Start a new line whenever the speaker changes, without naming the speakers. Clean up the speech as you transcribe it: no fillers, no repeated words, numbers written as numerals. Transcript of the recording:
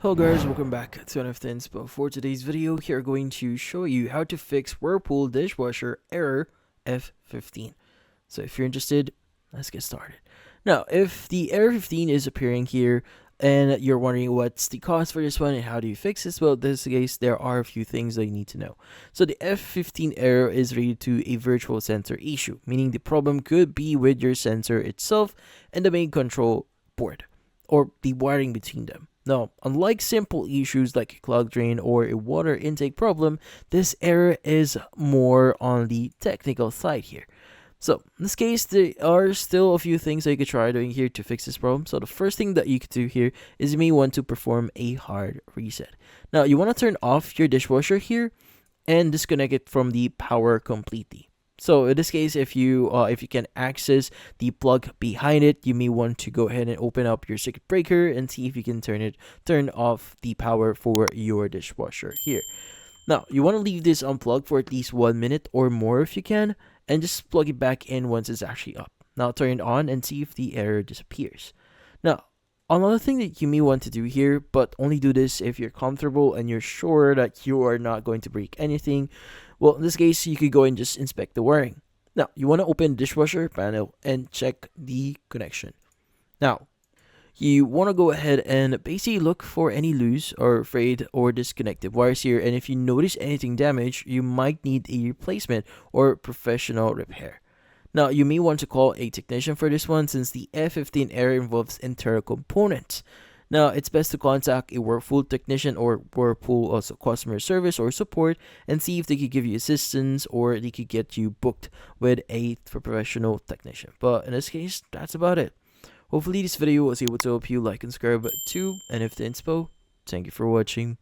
Hello guys, welcome back to an F15 Inspo. For today's video, here are going to show you how to fix Whirlpool Dishwasher error F15. So if you're interested, let's get started. Now, if the error 15 is appearing here and you're wondering what's the cause for this one and how do you fix this, well, in this case, there are a few things that you need to know. So the F15 error is related to a virtual sensor issue, meaning the problem could be with your sensor itself and the main control board, or the wiring between them. Now, unlike simple issues like a clog drain or a water intake problem, this error is more on the technical side here. So, in this case, there are still a few things that you could try doing here to fix this problem. So, the first thing that you could do here is you may want to perform a hard reset. Now, you want to turn off your dishwasher here and disconnect it from the power completely. So in this case, if you can access the plug behind it, you may want to go ahead and open up your circuit breaker and see if you can turn off the power for your dishwasher here. Now, you want to leave this unplugged for at least 1 minute or more if you can, and just plug it back in once it's actually up. Now turn it on and see if the error disappears. Now, another thing that you may want to do here, but only do this if you're comfortable and you're sure that you are not going to break anything. Well, in this case, you could go and just inspect the wiring. Now, you want to open the dishwasher panel and check the connection. Now, you want to go ahead and basically look for any loose or frayed or disconnected wires here. And if you notice anything damaged, you might need a replacement or professional repair. Now, you may want to call a technician for this one since the F15 error involves internal components. Now, it's best to contact a Whirlpool technician or Whirlpool also customer service or support and see if they could give you assistance or they could get you booked with a professional technician. But in this case, that's about it. Hopefully this video was able to help you. Like and subscribe to F15 Inspo. Thank you for watching.